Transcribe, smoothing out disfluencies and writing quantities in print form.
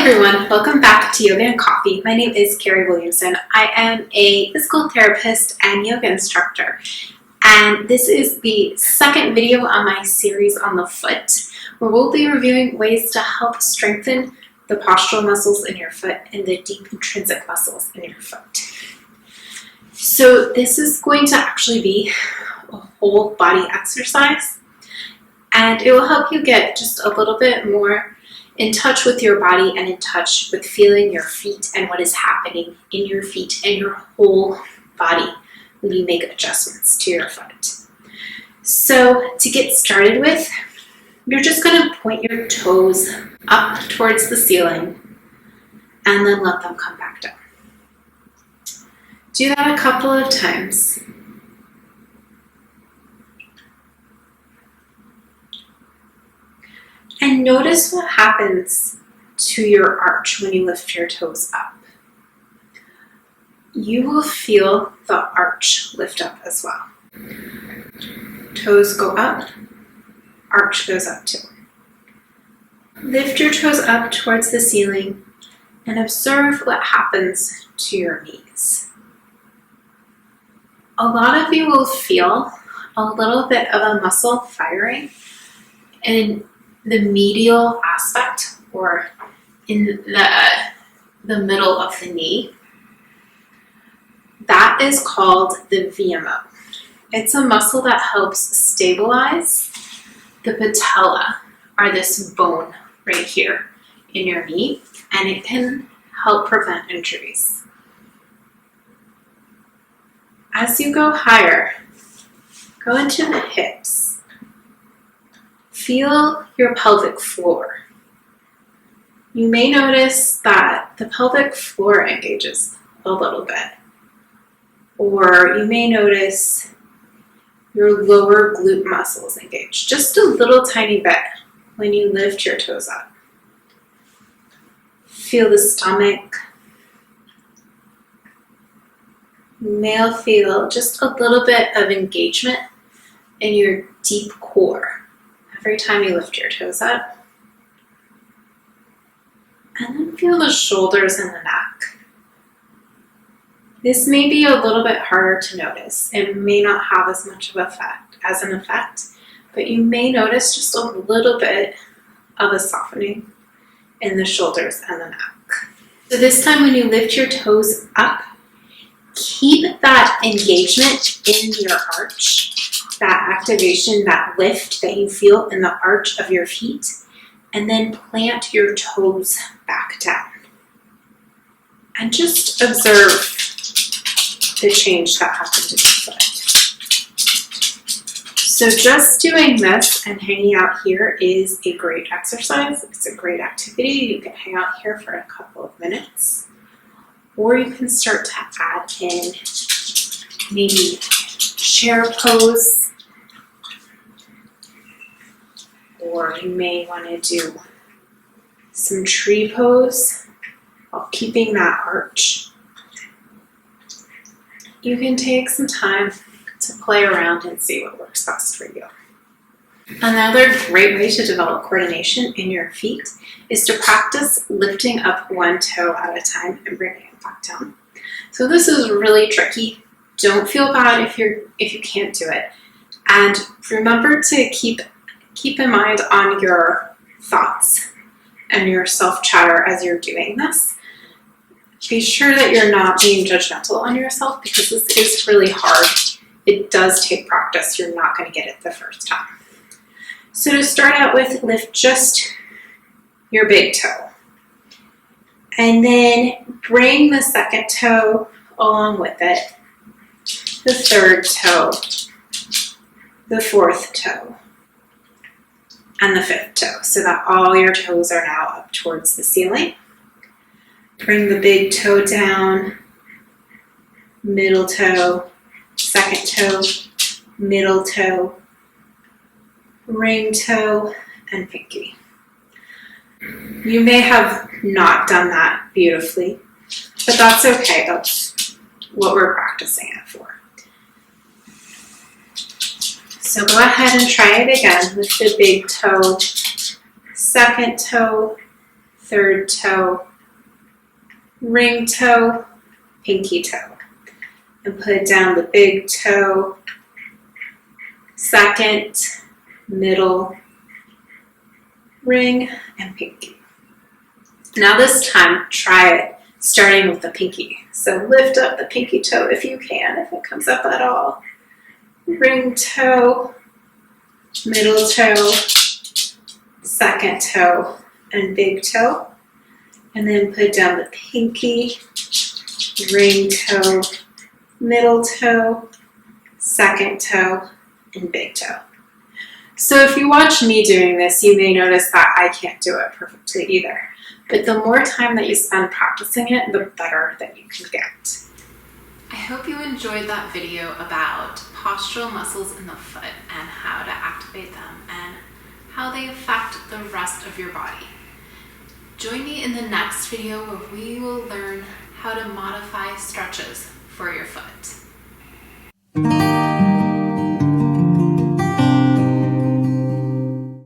everyone, welcome back to Yoga and Coffee. My name is Carrie Williamson. I am a physical therapist and yoga instructor, and this is the second video on my series on the foot, where we'll be reviewing ways to help strengthen the postural muscles in your foot and the deep intrinsic muscles in your foot. So this is going to actually be a whole body exercise, and it will help you get just a little bit more in touch with your body and in touch with feeling your feet and what is happening in your feet and your whole body when you make adjustments to your foot. So to get started with, you're just going to point your toes up towards the ceiling and then let them come back down. Do that a couple of times. And notice what happens to your arch when you lift your toes up. You will feel the arch lift up as well. Toes go up, arch goes up too. Lift your toes up towards the ceiling and observe what happens to your knees. A lot of you will feel a little bit of a muscle firing in the medial aspect, or in the middle of the knee. That is called the VMO. It's a muscle that helps stabilize the patella, or this bone right here in your knee, and it can help prevent injuries. As you go higher, go into the hips. Feel your pelvic floor. You may notice that the pelvic floor engages a little bit, or you may notice your lower glute muscles engage just a little tiny bit when you lift your toes up. Feel the stomach. You may feel just a little bit of engagement in your deep core every time you lift your toes up. And then feel the shoulders and the neck. This may be a little bit harder to notice. It may not have as much of an effect, but you may notice just a little bit of a softening in the shoulders and the neck. So this time when you lift your toes up, keep that engagement in your arch, that activation, that lift that you feel in the arch of your feet, and then plant your toes back down. And just observe the change that happened in your foot. So just doing this and hanging out here is a great exercise. It's a great activity. You can hang out here for a couple of minutes, or you can start to add in maybe chair pose, or you may want to do some tree pose while keeping that arch. You can take some time to play around and see what works best for you. Another great way to develop coordination in your feet is to practice lifting up one toe at a time and bringing it back down. So this is really tricky. Don't feel bad if you can't do it. And remember to keep in mind on your thoughts and your self-chatter as you're doing this. Be sure that you're not being judgmental on yourself, because this is really hard. It does take practice. You're not going to get it the first time. So to start out with, lift just your big toe. And then bring the second toe along with it, the third toe, the fourth toe, and the fifth toe, so that all your toes are now up towards the ceiling. Bring the big toe down, middle toe, second toe, middle toe, ring toe, and pinky. You may have not done that beautifully, but that's okay. That's what we're practicing it for. So go ahead and try it again with the big toe, second toe, third toe, ring toe, pinky toe. And put down the big toe, second, middle, ring, and pinky. Now this time, try it starting with the pinky. So lift up the pinky toe if you can, if it comes up at all. Ring toe, middle toe, second toe, and big toe. And then put down the pinky, ring toe, middle toe, second toe, and big toe. So if you watch me doing this, you may notice that I can't do it perfectly either. But the more time that you spend practicing it, the better that you can get. I hope you enjoyed that video about postural muscles in the foot and how to activate them and how they affect the rest of your body. Join me in the next video where we will learn how to modify stretches for your foot.